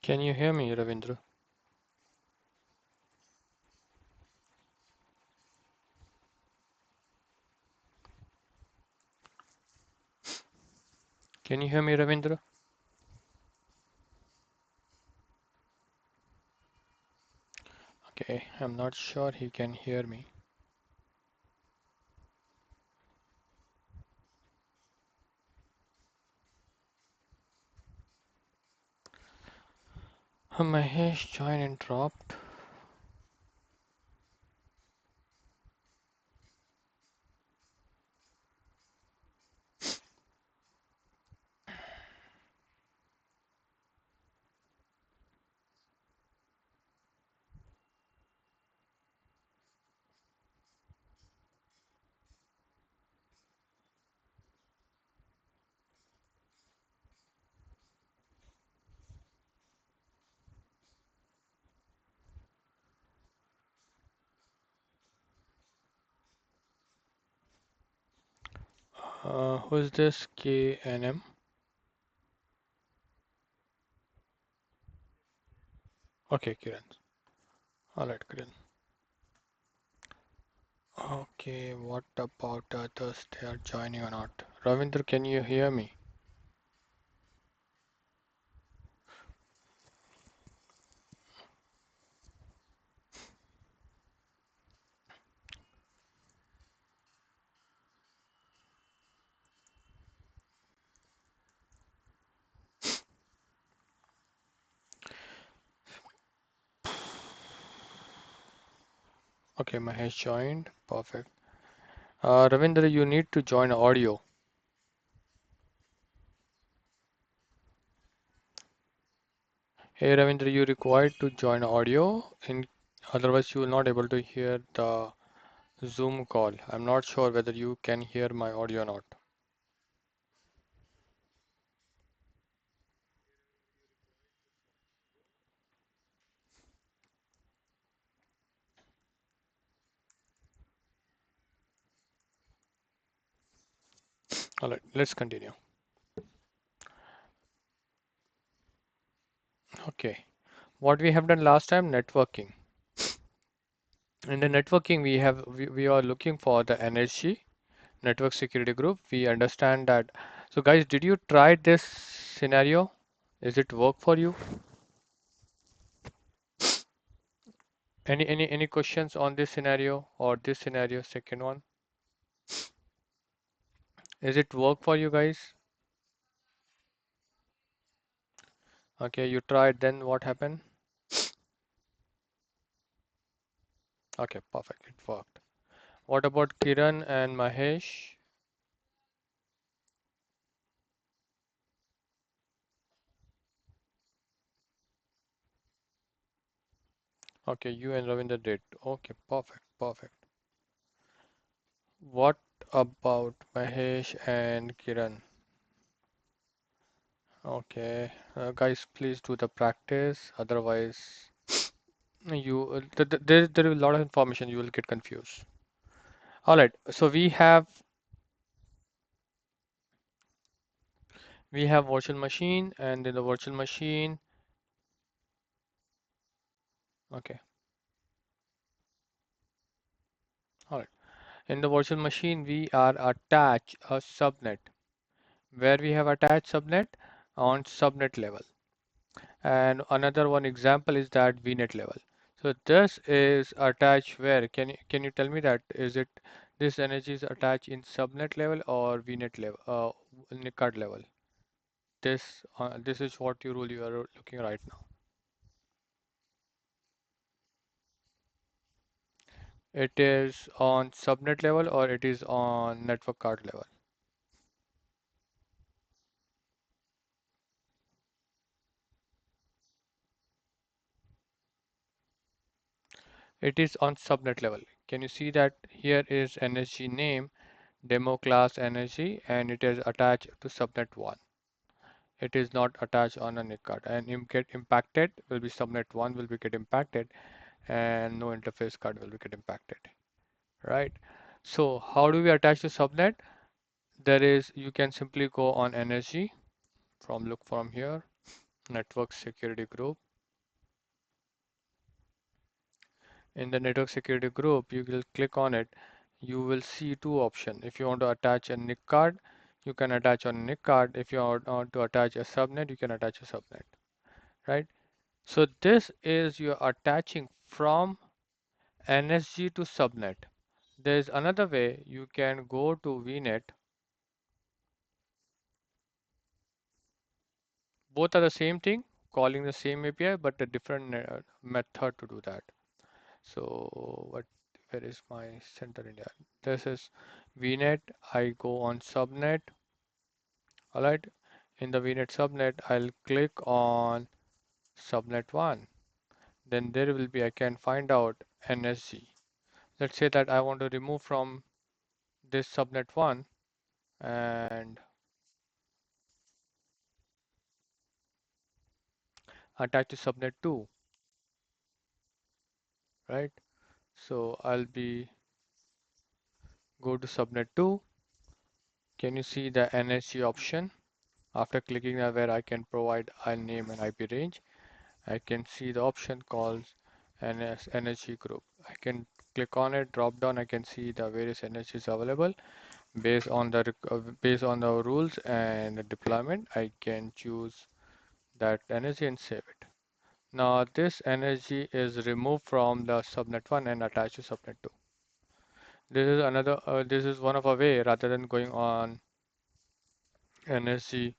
Can you hear me, Ravindra? Can you hear me, Ravindra? Okay, I'm not sure he can hear me. Mahesh join and dropped. Who is this KNM? Okay, Kiran. All right, Kiran. Okay, what about others? They are joining or not? Ravindra, can you hear me? Okay, Mahesh joined. Perfect. Ravindra, you need to join audio. Hey, Ravindra, you required to join audio. Otherwise, you will not able to hear the Zoom call. I'm not sure whether you can hear my audio or not. All right, let's continue. Okay, what we have done last time, networking. In the networking, we are looking for the energy network security group. We understand that. So, guys, did you try this scenario? Is it work for you? Any questions on this scenario or this scenario, second one? Is it work for you guys? Okay, you tried, then what happened? Okay, perfect, it worked. What about Kiran and Mahesh? Okay, you and Ravinder did. Okay, perfect, perfect. What about Mahesh and Kiran? Okay, guys, please do the practice. Otherwise, there is a lot of information. You will get confused. All right, so we have virtual machine, and in the virtual machine, okay, all right. In the virtual machine, we are attached a subnet where we have attached subnet on subnet level. And another one example is that VNet level. So this is attached where? Can you tell me that is it this energy is attached in subnet level or VNet level, NICAD level? This is what you rule you are looking right now. It is on subnet level or it is on network card level. It is on subnet level. Can you see that here is energy name demo class energy and it is attached to subnet 1. It is not attached on a NIC card and get impacted will be subnet 1 will be get impacted and no interface card will be get impacted, right? So how do we attach the subnet? There is you can simply go on energy from look from here. network security group. In the network security group, you will click on it. You will see two options. If you want to attach a NIC card, you can attach a NIC card. If you want to attach a subnet, you can attach a subnet, right? So this is you're attaching from NSG to subnet. There is another way. You can go to VNet. Both are the same thing, calling the same API, but a different method to do that. So where is my center India? This is VNet. I go on subnet. All right. In the VNet subnet, I'll click on subnet 1. Then there will be, I can find out NSG. Let's say that I want to remove from this subnet 1 and attach to subnet 2, right? So I'll be go to subnet 2. Can you see the NSG option? After clicking that where I can provide a name and IP range, I can see the option called NSG group. I can click on it, drop down, I can see the various NSGs available. Based on the rules and the deployment, I can choose that NSG and save it. Now this NSG is removed from the subnet 1 and attached to subnet 2. This is one of a way rather than going on NSG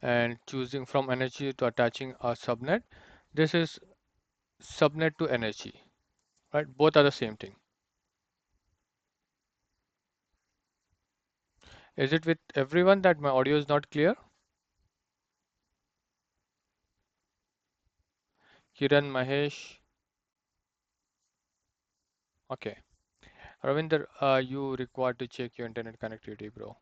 and choosing from NSG to attaching a subnet. This is subnet to NSG, right? Both are the same thing. Is it with everyone that my audio is not clear? Kiran, Mahesh. Okay. Ravinder, you required to check your internet connectivity, bro.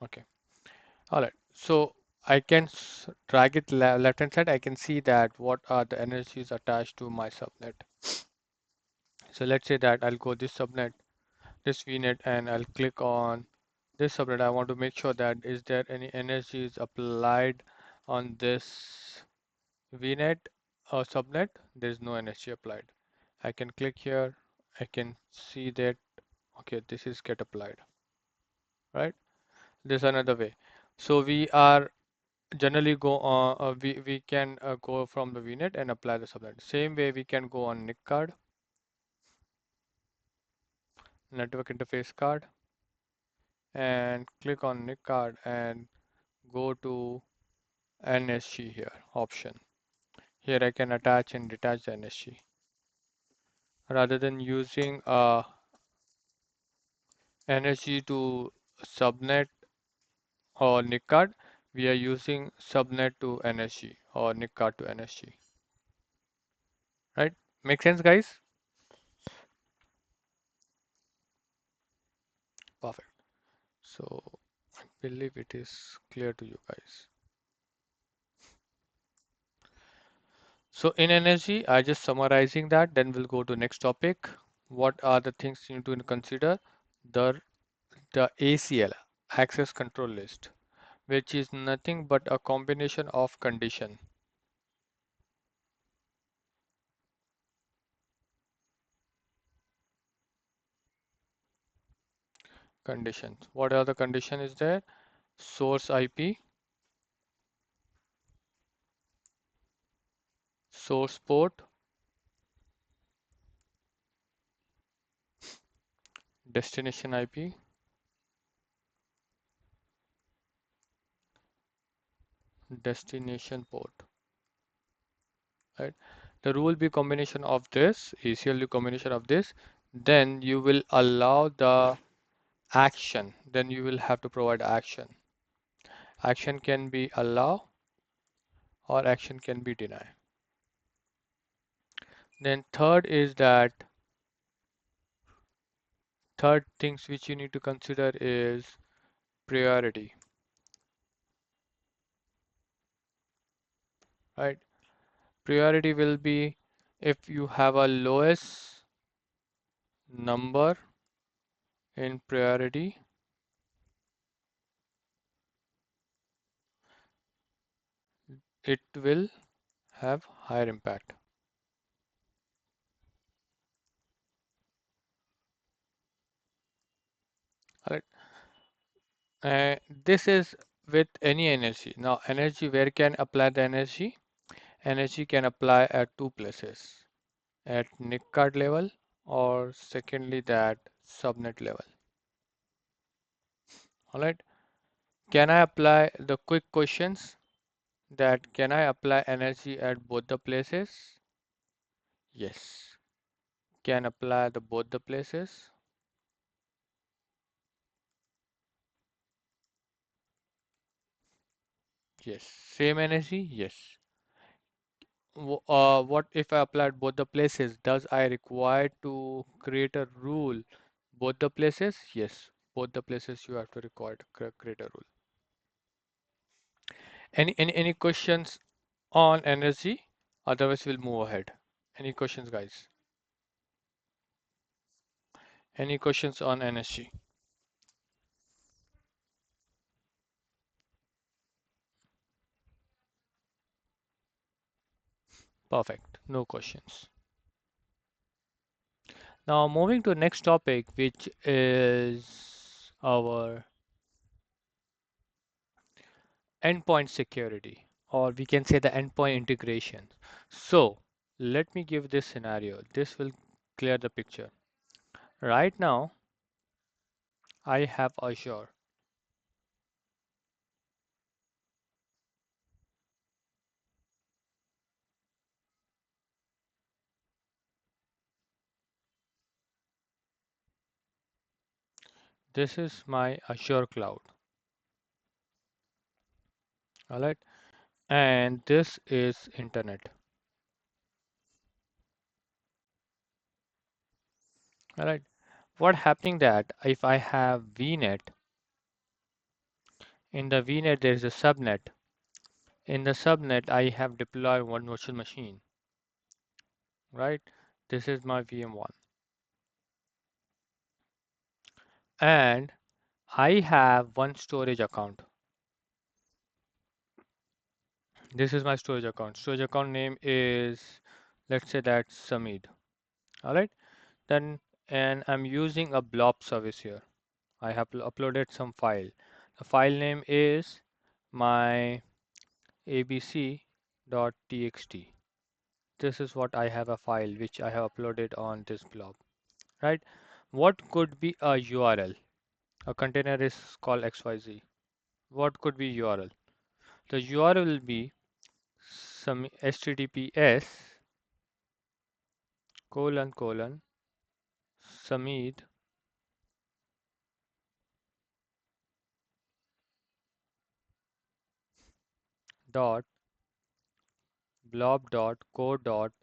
Okay. All right. So I can drag it left hand side. I can see that what are the energies attached to my subnet. So let's say that I'll go this subnet, this VNet, and I'll click on this subnet. I want to make sure that is there any energies applied on this VNet or subnet. There is no NSG applied. I can click here. I can see that okay, this is get applied, right? This is another way. So we are generally go on we can go from the VNet and apply the subnet. Same way we can go on NIC card, network interface card, and click on NIC card and go to NSG here option. Here I can attach and detach the NSG rather than using NSG to subnet or NIC card. We are using subnet to NSG or NIC card to NSG. Right? Make sense, guys? Perfect. So I believe it is clear to you guys. So in NSG, I just summarizing that, then we'll go to next topic. What are the things you need to consider? The, the ACL, access control list, which is nothing but a combination of conditions. What are the condition is there? Source IP, source port, destination IP, destination port, right? The rule be combination of this, ACL combination of this, then you will allow the action, then you will have to provide action. Action can be allow or action can be deny. Then third things which you need to consider is priority, right? Priority will be if you have a lowest number in priority, it will have higher impact. All right. This is with any energy. Now, energy, where can apply the energy? Energy can apply at two places, at NIC card level or secondly that subnet level. All right. Can I apply the quick questions that can I apply energy at both the places? Yes. Can apply the both the places? Yes. Same energy? Yes. What if I applied both the places? Does I require to create a rule both the places? Yes. Both the places you have to require to create a rule. Any questions on energy? Otherwise, we'll move ahead. Any questions, guys? Any questions on energy? Perfect. No questions. Now moving to next topic, which is our endpoint security, or we can say the endpoint integration. So let me give this scenario. This will clear the picture. Right now, I have Azure. This is my Azure cloud. All right. And this is internet. All right. What happening that if I have VNet, in the VNet there is a subnet. In the subnet, I have deployed one virtual machine, right? This is my VM1. And I have one storage account. This is my storage account. Storage account name is, let's say that's Samid. All right. Then, and I'm using a blob service here. I have uploaded some file. The file name is my abc.txt. This is what I have a file which I have uploaded on this blob, right? What could be a URL? A container is called XYZ. What could be URL? The URL will be some https colon colon samid dot blob dot co dot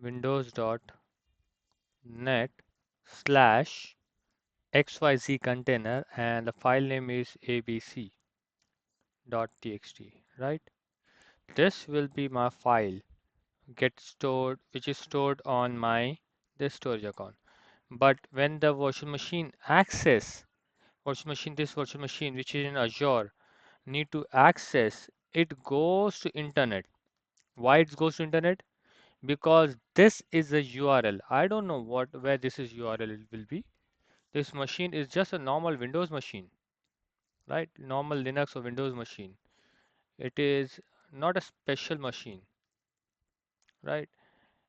windows dot net slash xyz container and the file name is abc dot txt, right? This will be my file get stored which is stored on my this storage account. But when the virtual machine access this virtual machine which is in Azure need to access, it goes to internet. Why it goes to internet? Because this is a URL. I don't know where this is URL it will be. This machine is just a normal Windows machine, right? Normal Linux or Windows machine. It is not a special machine, right?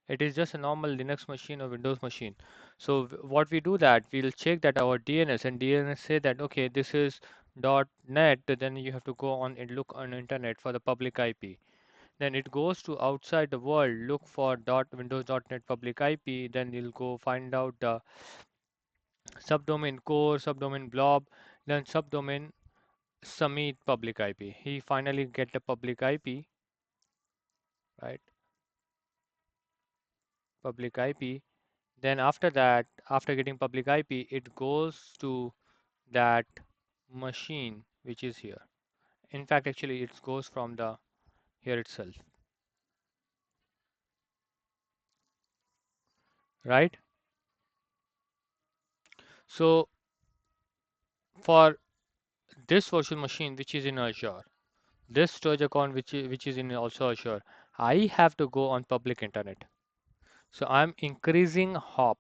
It is just a normal Linux machine or Windows machine. So what we do that we'll check that our DNS and DNS say that okay this is .net, then you have to go on and look on internet for the public IP. Then it goes to outside the world, look for .windows.net public IP. Then you'll go find out the subdomain core, subdomain blob, then subdomain submit public IP. He finally get the public IP, right? Public IP. Then after that, after getting public IP, it goes to that machine which is here. In fact, actually, it goes from the here itself, right? So for this virtual machine which is in Azure, this storage account which is in also Azure, I have to go on public internet. So I'm increasing hops.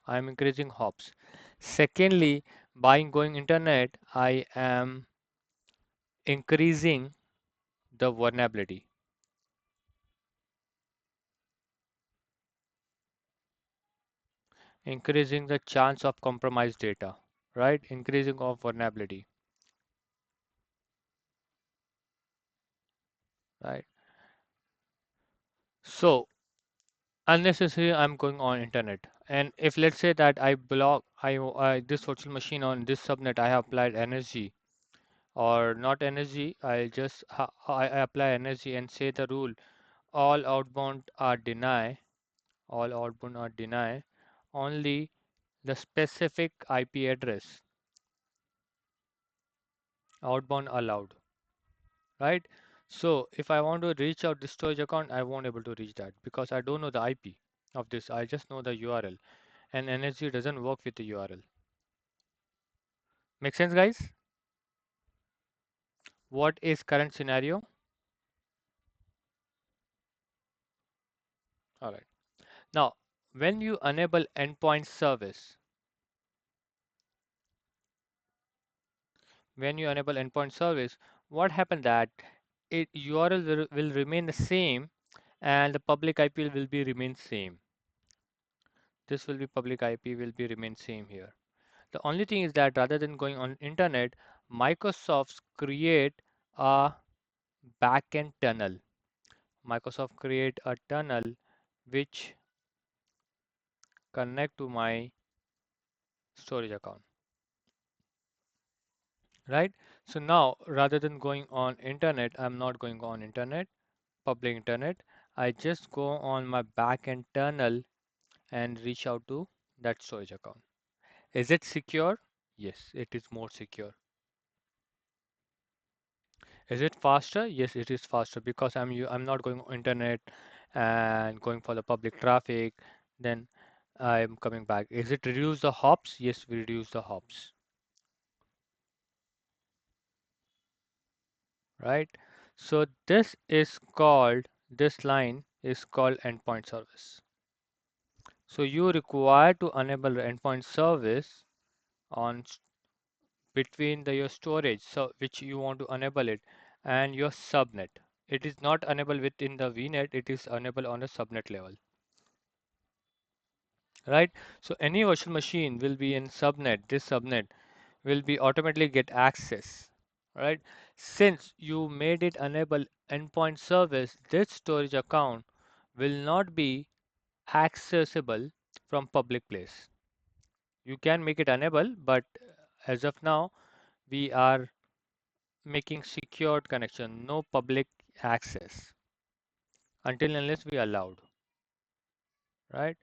I'm increasing hops. Secondly, by going internet, I am increasing the vulnerability, increasing the chance of compromised data, right? Increasing of vulnerability, right? So unnecessary, I'm going on internet. And if let's say that I block I this virtual machine on this subnet, I have applied energy or not energy, I apply energy and say the rule all outbound are deny, only the specific IP address outbound allowed, right? So if I want to reach out the storage account, I won't able to reach that because I don't know the IP of this. I just know the URL, and NSG doesn't work with the URL. Make sense, guys? What is current scenario? All right. Now, when you enable endpoint service, what happened that URL will remain the same and the public IP will be remain same. This will be public IP will be remain same here. The only thing is that rather than going on internet, Microsoft create a backend tunnel. Microsoft create a tunnel which connect to my storage account, right? So now rather than going on internet, I'm not going on internet, public internet. I just go on my backend tunnel and reach out to that storage account. Is it secure? Yes, it is more secure. Is it faster? Yes, it is faster because I'm not going on internet and going for the public traffic. Then I'm coming back. Is it reduce the hops? Yes, we reduce the hops, right? So this line is called endpoint service. So you require to enable the endpoint service on between your storage, so which you want to enable it, and your subnet. It is not enabled within the VNet, it is enabled on a subnet level, right? So any virtual machine will be in subnet. This subnet will be automatically get access, right? Since you made it enable endpoint service, this storage account will not be accessible from public place. You can make it enable, but as of now, we are making secured connection, no public access until unless we allowed, right?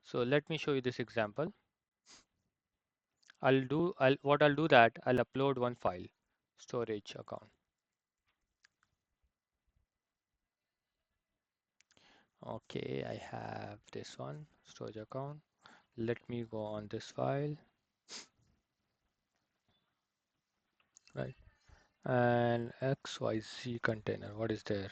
So let me show you this example. I'll do that I'll upload one file, storage account. Okay, I have this one, storage account. Let me go on this file, right? And XYZ container, what is there?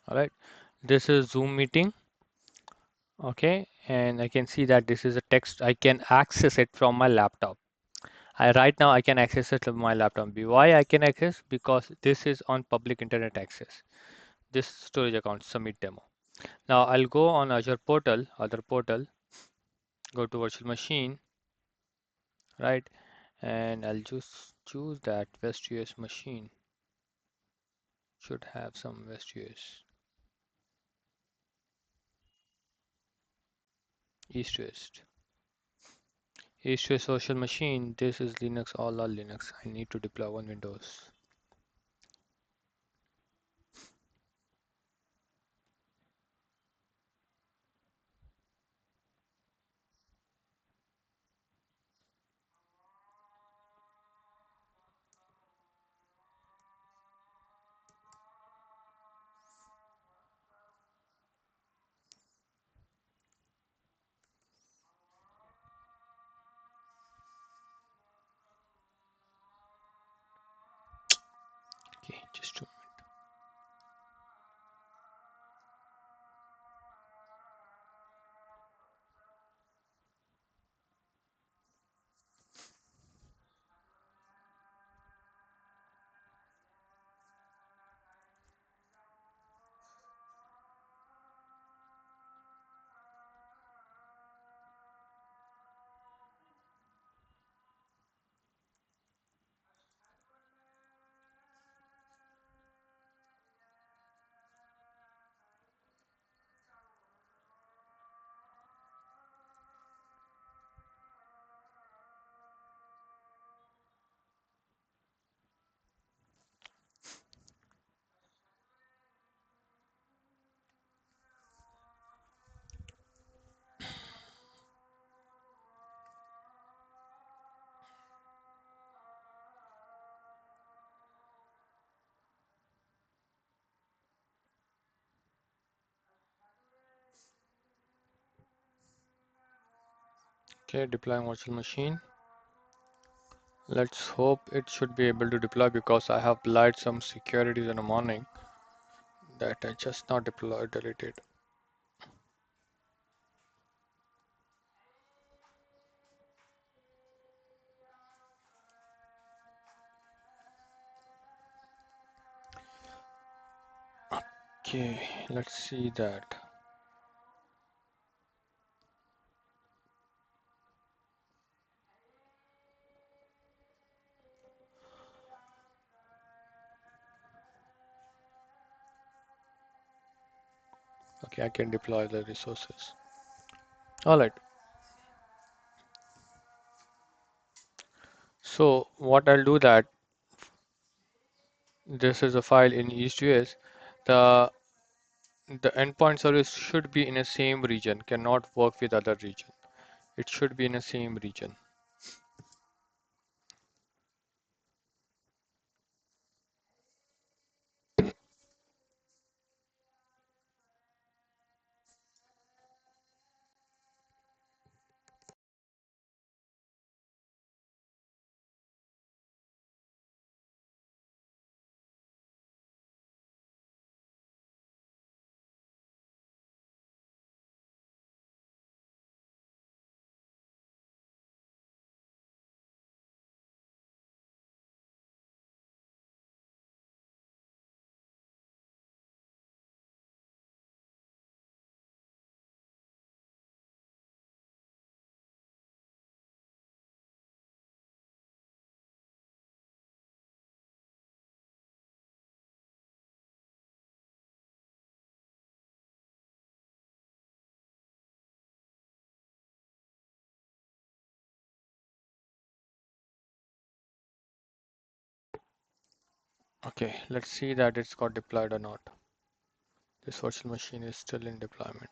All right, this is Zoom meeting. Okay, and I can see that this is a text. I can access it from my laptop. Right now I can access it from my laptop. Why I can access? Because this is on public internet access. This storage account submit demo. Now I'll go on Azure portal, other portal, go to virtual machine, right? And I'll just choose that West US machine. Should have some West US, East West. East West virtual machine. This is Linux, all are Linux. I need to deploy one Windows. Just two. Okay, deploying virtual machine. Let's hope it should be able to deploy because I have applied some securities in the morning that I just not deployed, deleted. Okay, let's see that. Okay, I can deploy the resources. All right. So what I'll do that this is a file in East.js. The the endpoint service should be in a same region, cannot work with other region. It should be in a same region. Okay, let's see that it's got deployed or not. This virtual machine is still in deployment.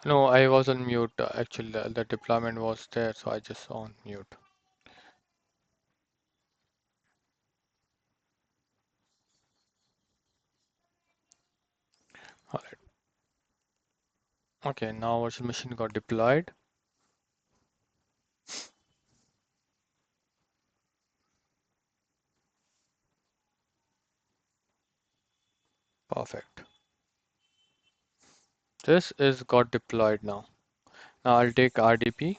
No, I was on mute. Actually, the deployment was there, so I just on mute. All right. Okay, now virtual machine got deployed. Perfect. This is got deployed now. Now I'll take RDP.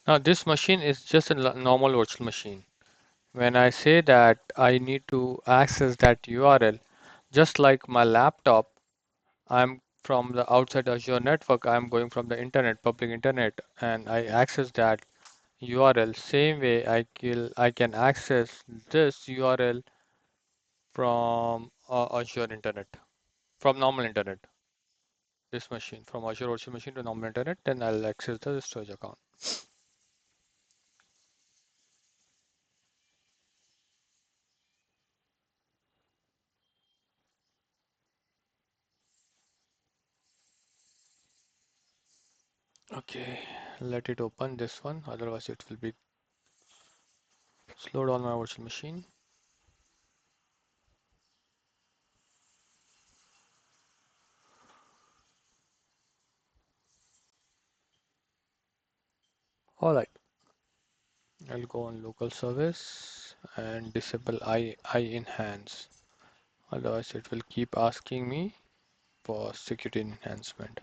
Now this machine is just a normal virtual machine. When I say that I need to access that URL, just like my laptop, I'm from the outside Azure network, I'm going from the internet, public internet, and I access that URL. Same way I can access this URL from Azure internet, from normal internet. This machine, from Azure virtual machine to normal internet, then I'll access the storage account. Okay, let it open this one, otherwise it will be slowed on my virtual machine. All right, I'll go on local service and disable I enhance. Otherwise, it will keep asking me for security enhancement.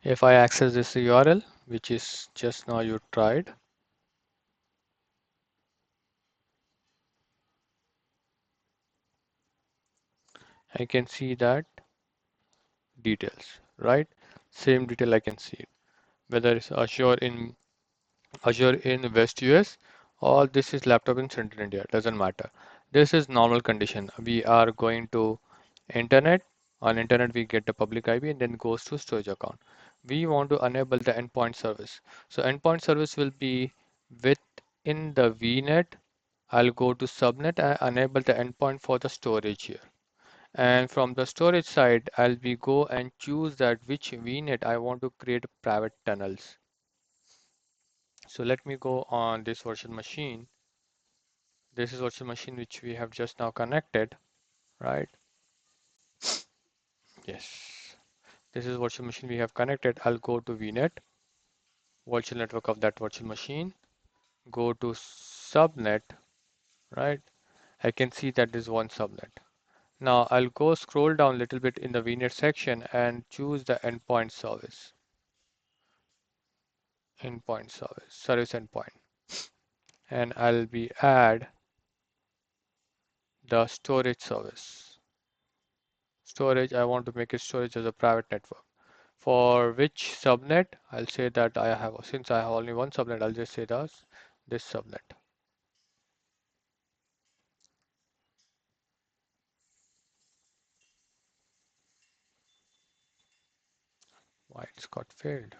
If I access this URL, which is just now you tried, I can see that details, right? Same detail I can see it. Whether it's Azure in West US or this is laptop in Central India, doesn't matter. This is normal condition. We are going to internet. On internet, we get the public IP and then goes to storage account. We want to enable the endpoint service. So endpoint service will be within the VNet. I'll go to subnet and enable the endpoint for the storage here. And from the storage side, I'll be go and choose that which VNet I want to create private tunnels. So let me go on this virtual machine. This is virtual machine which we have just now connected, right? Yes. This is virtual machine we have connected. I'll go to VNet, virtual network of that virtual machine. Go to subnet, right? I can see that there's one subnet. Now I'll go scroll down a little bit in the VNet section and choose the endpoint service. Endpoint service, service endpoint. And I'll be add the storage service. Storage, I want to make it storage as a private network. For which subnet, I'll say that I have, since I have only one subnet, I'll just say this subnet. Why it's got failed?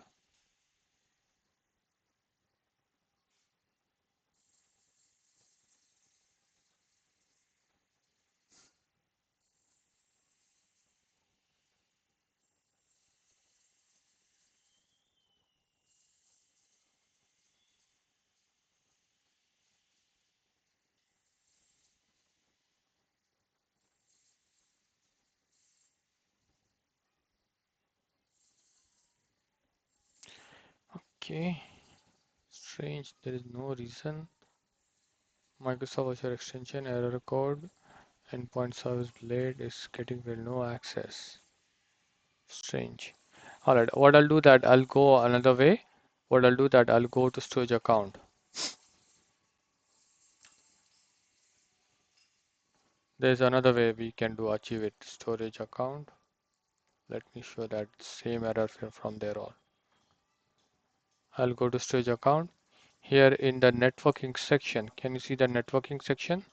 Okay, strange, there is no reason. Microsoft Azure extension error code endpoint service blade is getting with no access. Strange. All right, what I'll do that I'll go another way. What I'll do that I'll go to storage account. There's another way we can do achieve it. Storage account. Let me show that same error from there on. I'll go to storage account. Here in the networking section, can you see the networking section?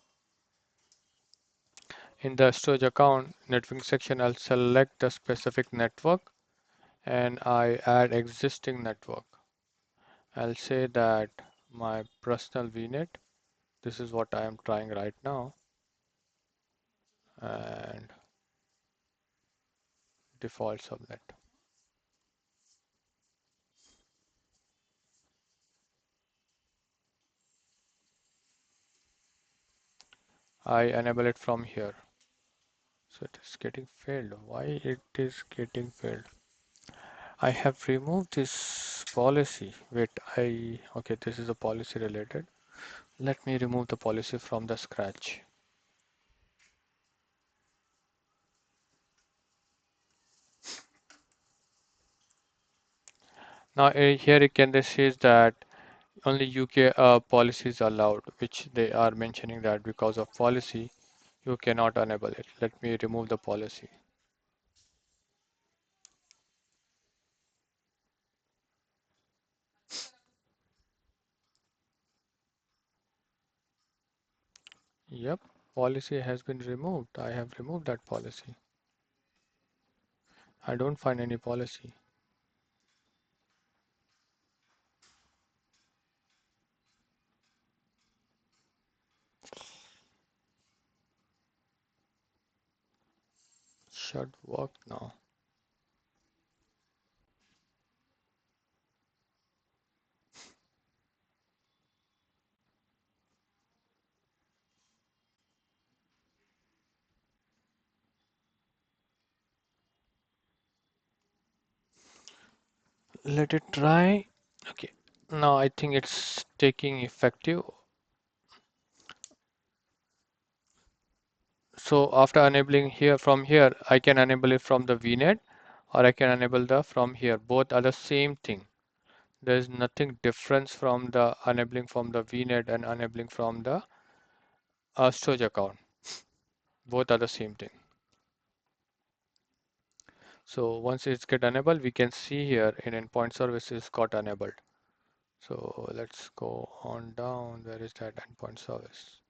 In the storage account networking section, I'll select the specific network and I add existing network. I'll say that my personal VNet, this is what I am trying right now, and default subnet. I enable it from here. So it is getting failed. Why it is getting failed? I have removed this policy. Wait, okay, this is a policy related. Let me remove the policy from the scratch. Now here it can this says that only UK policies allowed, which they are mentioning that because of policy you cannot enable it. Let me remove the policy. Yep, policy has been removed. I have removed that policy. I don't find any policy. Should work now. Let it try. Okay, now I think it's taking effective. So after enabling here from here, I can enable it from the VNet or I can enable the from here. Both are the same thing. There is nothing difference from the enabling from the VNet and enabling from the storage account. Both are the same thing. So once it's get enabled, we can see here in endpoint services got enabled. So let's go on down. Where is that endpoint service?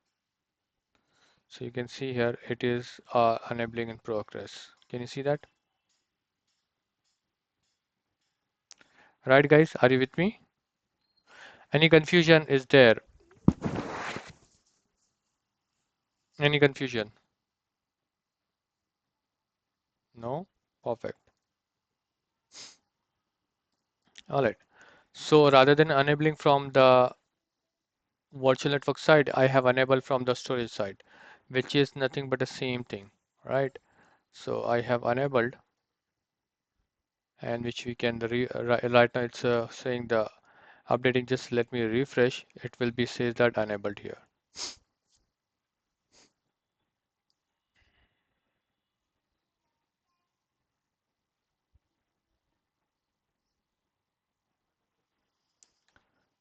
So you can see here it is enabling in progress. Can you see that? Right, guys? Are you with me? Any confusion is there? Any confusion? No? Perfect. All right. So rather than enabling from the virtual network side, I have enabled from the storage side, which is nothing but the same thing, right? So I have enabled, and which we can right now it's saying the updating. Just let me refresh. It will be says that enabled here.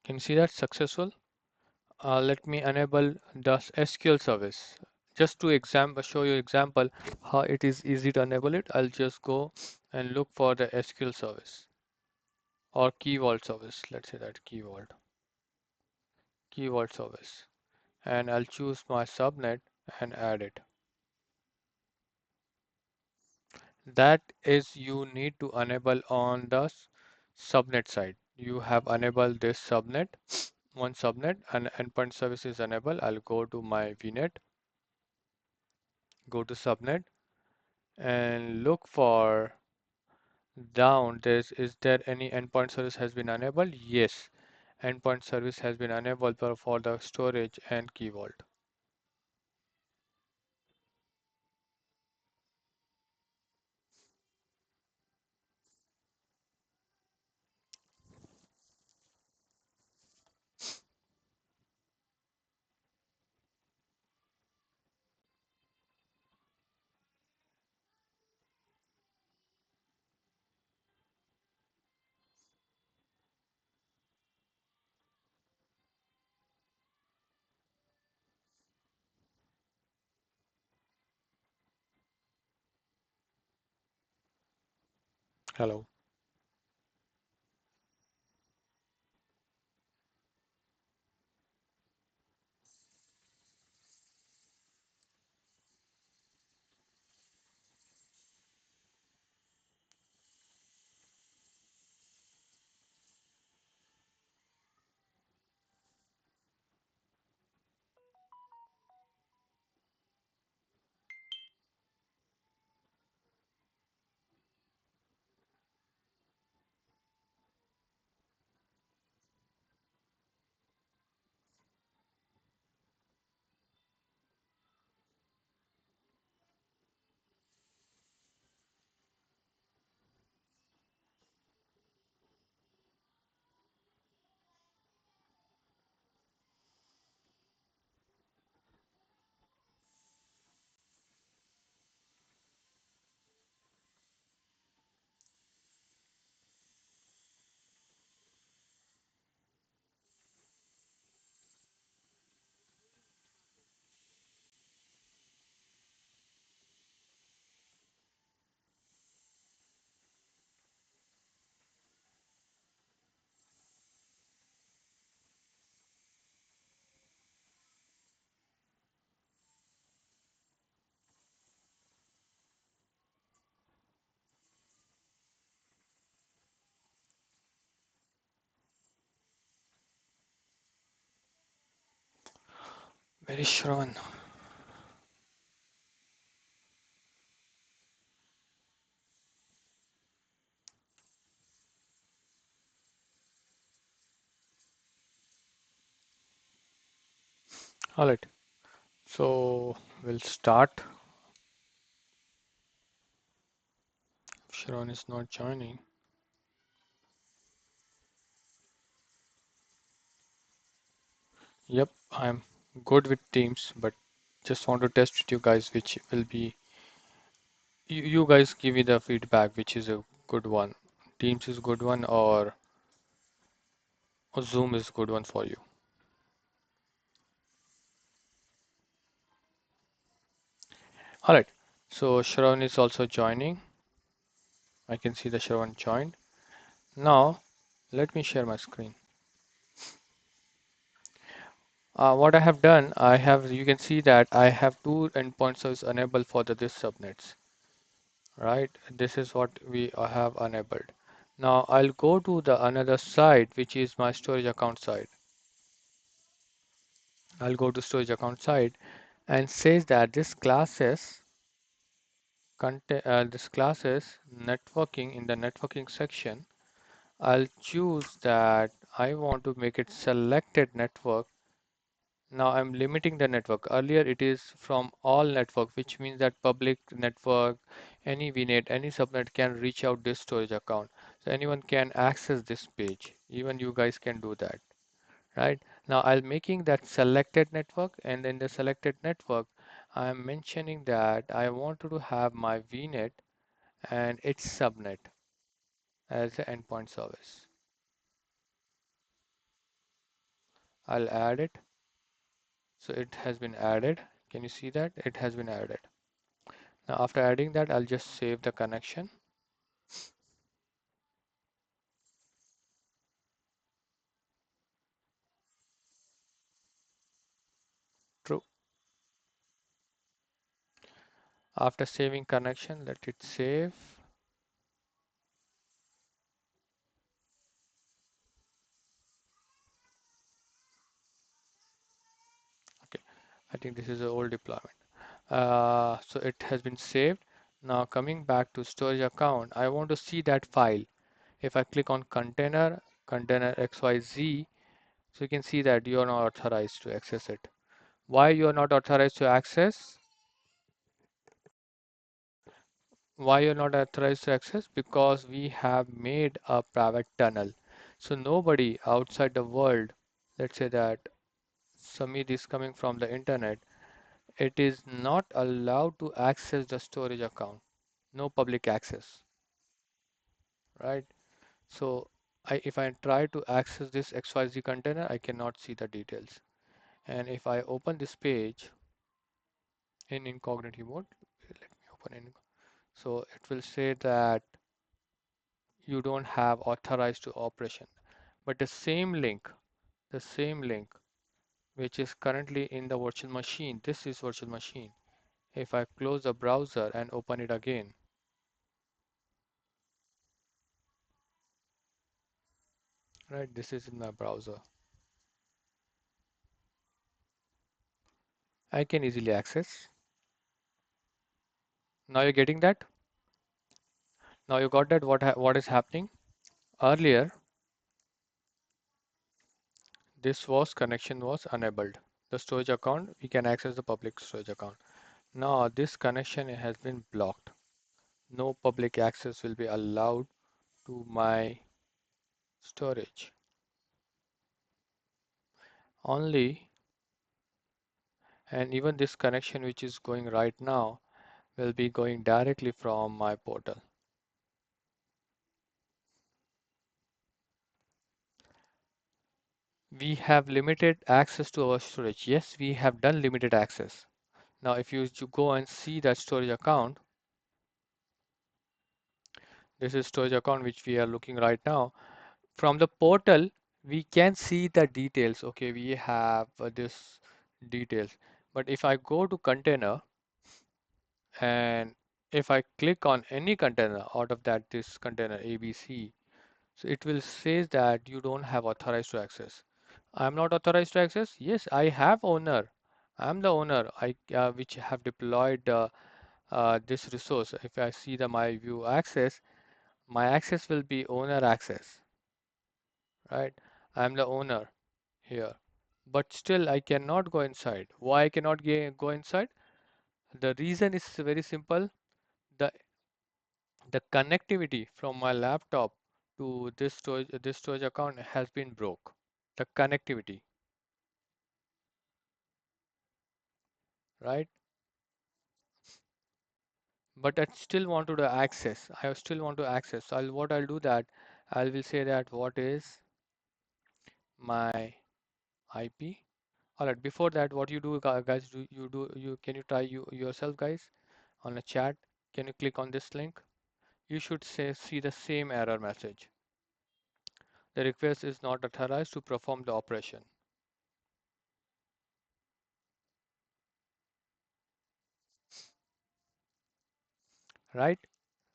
Can you see that successful? Let me enable the SQL service. Just to show you example how it is easy to enable it. I'll just go and look for the SQL service or key vault service. Let's say that key vault service, and I'll choose my subnet and add it. That is you need to enable on the subnet side. You have enabled this subnet, one subnet, and endpoint service is enabled. I'll go to my VNet, go to subnet, and look for down. Is there any endpoint service has been enabled? Yes, endpoint service has been enabled for the storage and key vault. Hello. Very Shravan. All right. So we'll start. Shravan is not joining. Yep, I'm good with Teams, but just want to test with you guys which will be. You guys give me the feedback which is a good one. Teams is good one or Zoom is good one for you. All right. So Shravan is also joining. I can see the Shravan joined. Now let me share my screen. What I have done, you can see that I have two endpoint service enabled for this subnets, right? This is what we have enabled. Now I'll go to the another side, which is my storage account side. I'll go to storage account side and says that this classes networking in the networking section. I'll choose that I want to make it selected network. Now I'm limiting the network. Earlier it is from all network, which means that public network, any VNet, any subnet can reach out this storage account. So anyone can access this page. Even you guys can do that, right? Now I'm making that selected network, and in the selected network, I'm mentioning that I want to have my VNet and its subnet as an endpoint service. I'll add it. So it has been added. Can you see that? It has been added. Now after adding that, I'll just save the connection. True. After saving connection, let it save. Okay, I think this is an old deployment. So it has been saved. Now coming back to storage account, I want to see that file. If I click on container XYZ, so you can see that you are not authorized to access it. Why you are not authorized to access? Why you're not authorized to access? Because we have made a private tunnel. So nobody outside the world, let's say that Samir is coming from the internet, it is not allowed to access the storage account. No public access, right? So if I try to access this XYZ container, I cannot see the details. And if I open this page in incognito mode, let me open in. So it will say that you don't have authorized to operation. But the same link which is currently in the virtual machine, this is virtual machine. If I close the browser and open it again, right, this is in my browser. I can easily access. Now you're getting that? Now you got that what is happening? Earlier, this was connection was enabled. The storage account, we can access the public storage account. Now this connection has been blocked. No public access will be allowed to my storage. Only, and even this connection which is going right now will be going directly from my portal. We have limited access to our storage. Yes, we have done limited access. Now, if you go and see that storage account, this is storage account which we are looking right now. From the portal, we can see the details. Okay, we have this details. But if I go to container and if I click on any container out of that, this container ABC, so it will say that you don't have authorized to access. I'm not authorized to access. Yes, I have owner. I'm the owner which have deployed this resource. If I see the my view access, my access will be owner access, right? I'm the owner here. But still I cannot go inside. Why I cannot go inside? The reason is very simple. The the connectivity from my laptop to this storage account has been broke. The connectivity, right? But I still want to do access. I still want to access. So what I'll do that, I will say that what is my IP. All right. Before that, what you do, guys, you can you try yourself, guys, on a chat? Can you click on this link? You should see the same error message. The request is not authorized to perform the operation, right?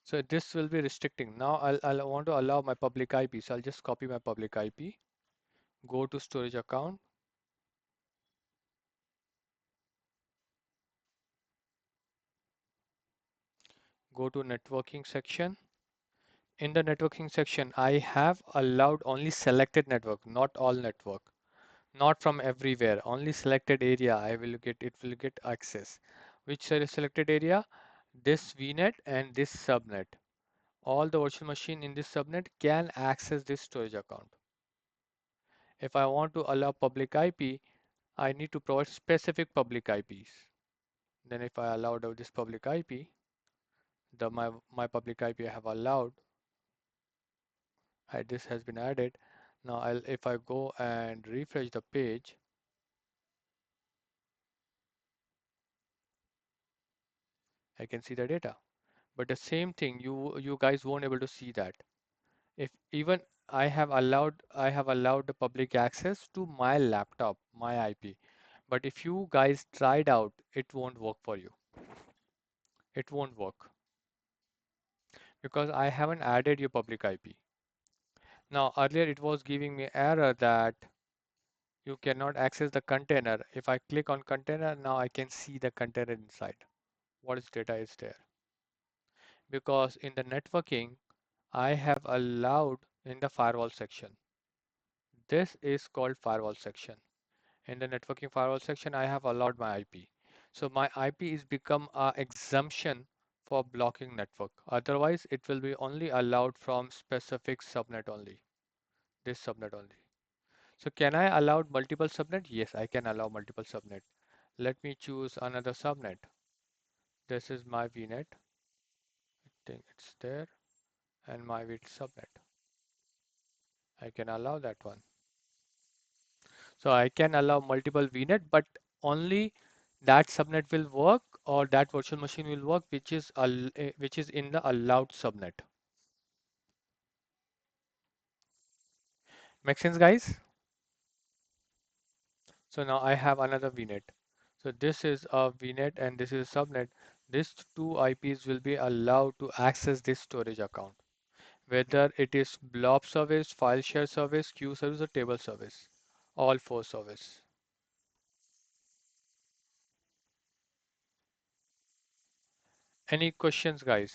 So this will be restricting. Now I'll want to allow my public IP. So I'll just copy my public IP, go to storage account, go to networking section. In the networking section, I have allowed only selected network, not all network, not from everywhere, only selected area it will get access. Which selected area? This VNet and this subnet. All the virtual machine in this subnet can access this storage account. If I want to allow public IP, I need to provide specific public IPs. Then if I allowed this public IP, my public IP I have allowed, this has been added. Now if I go and refresh the page, I can see the data. But the same thing, you guys won't able to see that. If even I have allowed the public access to my laptop, my IP. But if you guys tried out, it won't work for you. It won't work because I haven't added your public IP. Now earlier it was giving me error that you cannot access the container. If I click on container, now I can see the container inside. What is data is there? Because in the networking, I have allowed in the firewall section. This is called firewall section. In the networking firewall section, I have allowed my IP. So my IP is become a exemption for blocking network. Otherwise, it will be only allowed from specific subnet only. This subnet only. So can I allow multiple subnet? Yes, I can allow multiple subnet. Let me choose another subnet. This is my VNet. I think it's there. And my VNet subnet. I can allow that one. So I can allow multiple VNet, but only that subnet will work or that virtual machine will work, which is in the allowed subnet. Make sense, guys? So now I have another VNet. So this is a VNet and this is a subnet. These two IPs will be allowed to access this storage account, whether it is blob service, file share service, queue service, or table service. All four service. Any questions, guys,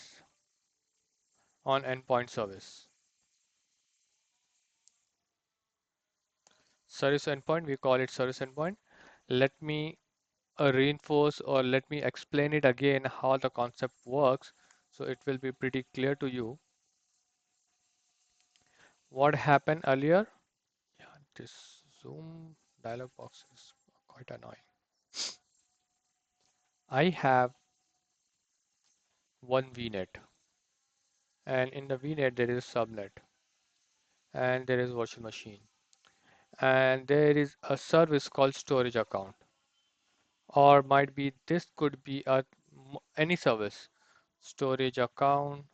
on endpoint service? Service endpoint, we call it service endpoint. Let me reinforce or let me explain it again how the concept works so it will be pretty clear to you. What happened earlier? Yeah, this Zoom dialog box is quite annoying. I have one VNet, and in the VNet there is a subnet, and there is virtual machine, and there is a service called storage account, or might be this could be any service, storage account,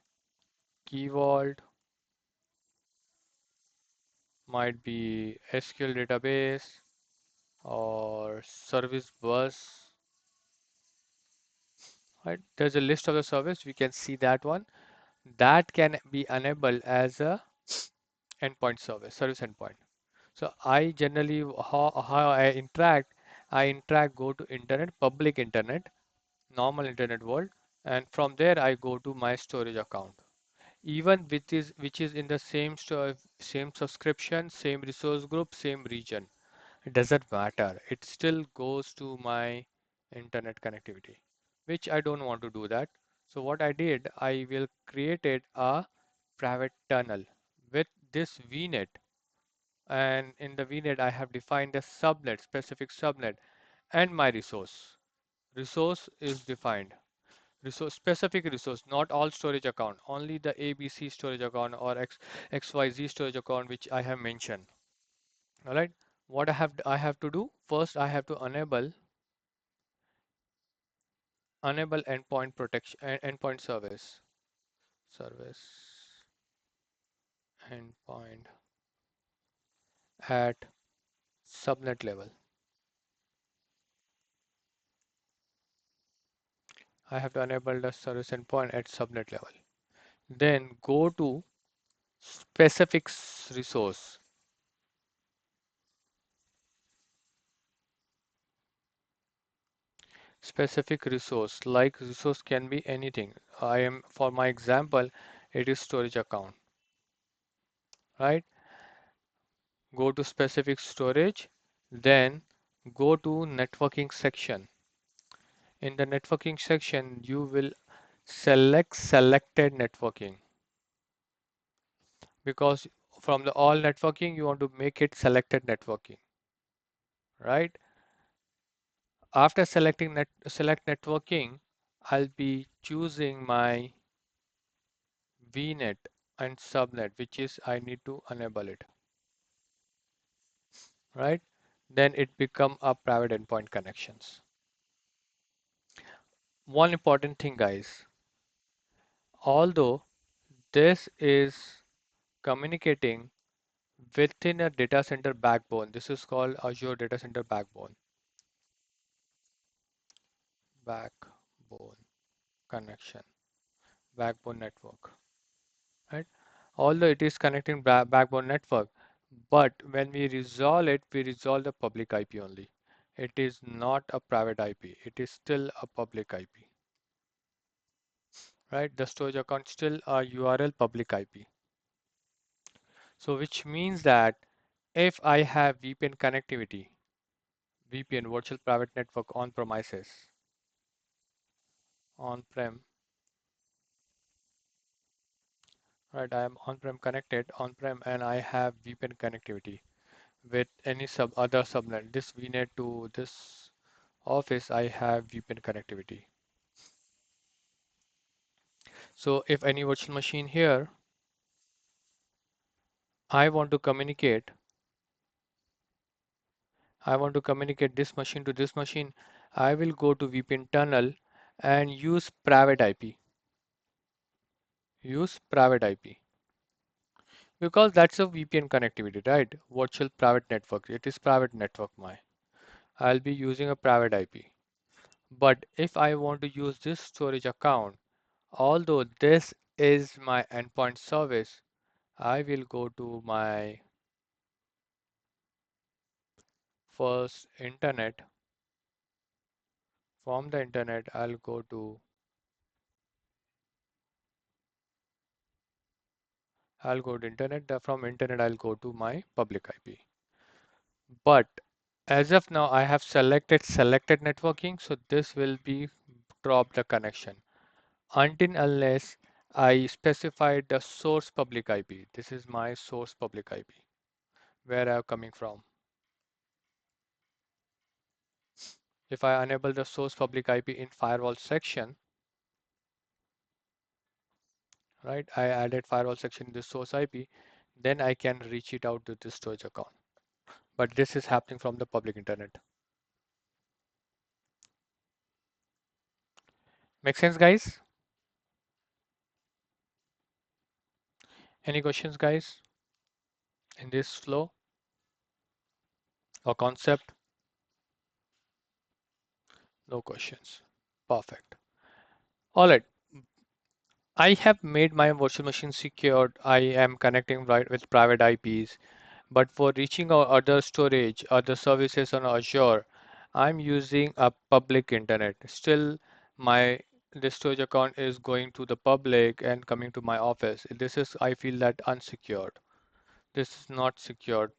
key vault, might be SQL database or service bus, right? There's a list of the service. We can see that one. That can be enabled as a endpoint service, service endpoint. So I generally, how I interact, I interact, go to internet, public internet, normal internet world, and from there I go to my storage account. Even which is in the same subscription, same resource group, same region. It doesn't matter. It still goes to my internet connectivity, which I don't want to do that. So what I did, I will created a private tunnel with this VNet, and in the VNet I have defined a subnet, specific subnet, and my resource. Resource is defined. Resource, specific resource, not all storage account, only the ABC storage account or XYZ storage account which I have mentioned. All right. What I have to do first, I have to enable endpoint protection, endpoint service endpoint at subnet level. I have to enable the service endpoint at subnet level. Then go to specific resource. Specific resource, like resource can be anything. I am, for my example, it is storage account, right? Go to specific storage, then go to networking section. In the networking section, you will select selected networking, because from the all networking, you want to make it selected networking, right? After selecting select networking, I'll be choosing my VNet and subnet, which is I need to enable it, right? Then it become a private endpoint connections. One important thing, guys, although this is communicating within a data center backbone, this is called Azure Data Center backbone connection, backbone network, right? Although it is connecting backbone network, but when we resolve it, we resolve the public IP only. It is not a private IP. It is still a public IP, right? The storage account still a URL public IP. So which means that if I have VPN connectivity, VPN, virtual private network on premises, on-prem, right? I am on-prem connected, on-prem, and I have VPN connectivity with any other subnet. This VNet to this office, I have VPN connectivity. So if any virtual machine here, I want to communicate, I want to communicate this machine to this machine, I will go to VPN tunnel and use private IP. Use private IP. Because that's a VPN connectivity, right? Virtual private network. It is private network, my. I'll be using a private IP. But if I want to use this storage account, although this is my endpoint service, I will go to my first internet. From the internet, I'll go to internet. From internet, I'll go to my public IP. But as of now, I have selected networking, so this will be drop the connection until unless I specified the source public IP. This is my source public IP, where I'm coming from. If I enable the source public IP in firewall section, right? I added firewall section in the source IP, then I can reach it out to this storage account. But this is happening from the public internet. Make sense, guys? Any questions, guys, in this flow or concept? No questions. Perfect. All right. I have made my virtual machine secured. I am connecting right with private IPs. But for reaching our other storage, other services on Azure, I'm using a public internet. Still, my this storage account is going to the public and coming to my office. This is, I feel that unsecured. This is not secured.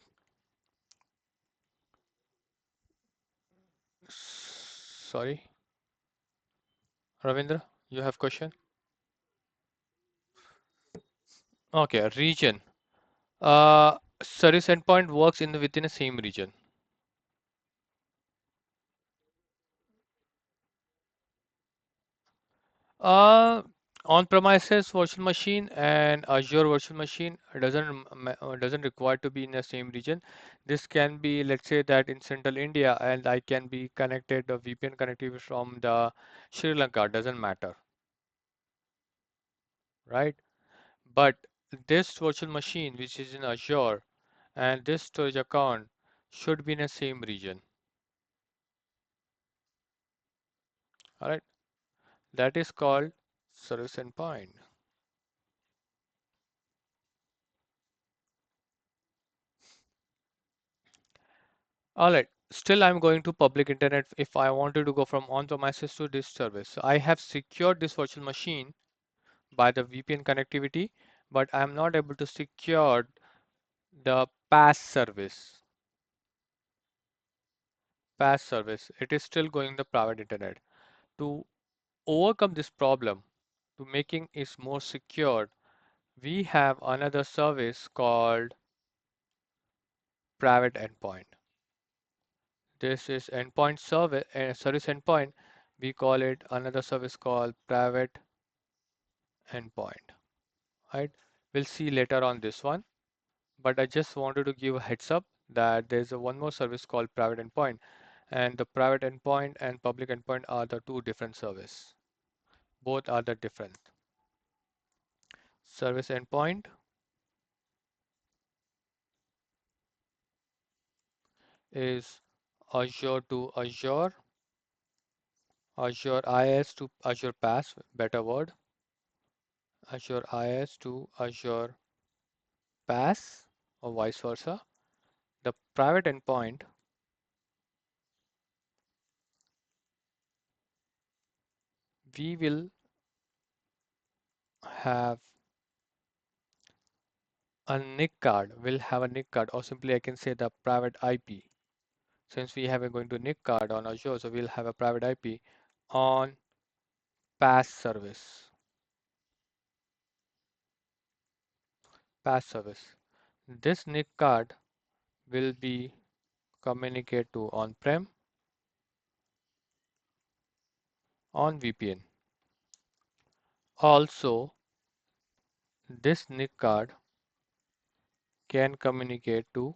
Sorry, Ravindra, you have question? Okay, region. Service endpoint works in within the same region. Uh, On-premises virtual machine and Azure virtual machine doesn't require to be in the same region. This can be, let's say that in central India, and I can be connected the VPN connectivity from the Sri Lanka. Doesn't matter, right? But this virtual machine, which is in Azure, and this storage account should be in the same region. All right, that is called service endpoint. All right. Still, I'm going to public internet if I wanted to go from on-premises to this service. So I have secured this virtual machine by the VPN connectivity, but I'm not able to secure the PaaS service. PaaS service. It is still going the private internet. To overcome this problem, to making it more secured, we have another service called private endpoint. This is endpoint service, service endpoint. We call it another service called private endpoint, right? We'll see later on this one, but I just wanted to give a heads up that there's a one more service called private endpoint, and the private endpoint and public endpoint are the two different service. Both are the different. Service endpoint is Azure to Azure, Azure IaaS to Azure PaaS, better word, Azure IaaS to Azure PaaS, or vice versa. The private endpoint, we will have a NIC card, will have a NIC card, or simply I can say the private IP. Since we have a going to NIC card on Azure, so we'll have a private IP on PaaS service. PaaS service. This NIC card will be communicate to on-prem, on VPN. Also, this NIC card can communicate to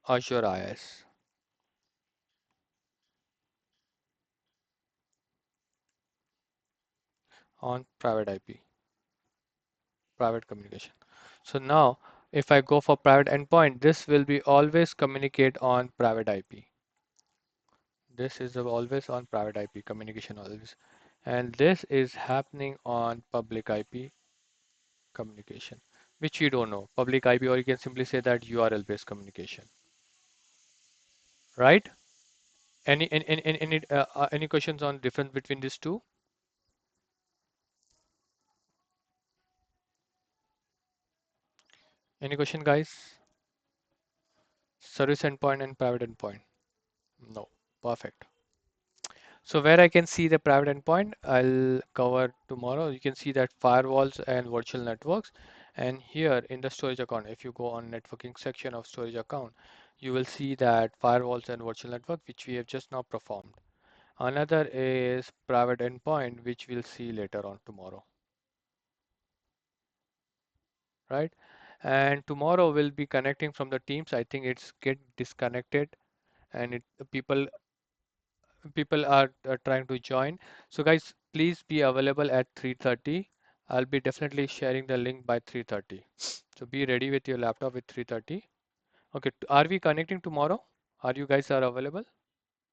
Azure IaaS on private IP, private communication. So now, if I go for private endpoint, this will be always communicate on private IP. This is always on private IP communication always. And this is happening on public IP communication, which you don't know. Public IP, or you can simply say that URL based communication, right? Any questions on difference between these two? Any question, guys? Service endpoint and private endpoint. No. Perfect. So where I can see the private endpoint, I'll cover tomorrow. You can see that firewalls and virtual networks. And here in the storage account, if you go on networking section of storage account, you will see that firewalls and virtual network, which we have just now performed. Another is private endpoint, which we'll see later on tomorrow, right? And tomorrow we'll be connecting from the Teams. I think it's get disconnected and people are trying to join. So guys, please be available at 3:30. I'll be definitely sharing the link by 3:30. So be ready with your laptop with 3:30. Okay, are we connecting tomorrow? Are you guys are available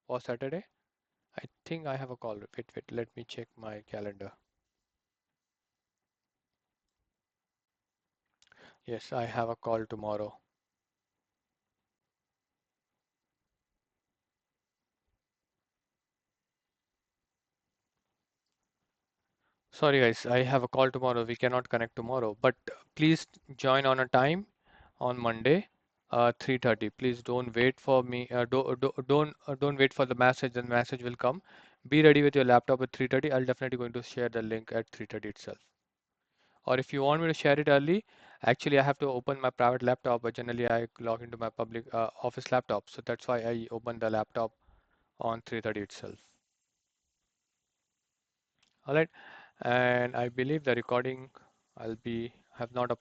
for Saturday? I think I have a call. Wait, let me check my calendar. Yes, I have a call tomorrow. Sorry guys, I have a call tomorrow. We cannot connect tomorrow, but please join on a time on Monday, 3:30. Please don't wait for me. Don't wait for the message. The message will come. Be ready with your laptop at 3:30. I'll definitely going to share the link at 3:30 itself. Or if you want me to share it early, actually I have to open my private laptop, but generally I log into my public office laptop. So that's why I open the laptop on 3:30 itself. All right. And I believe the recording I'll be have not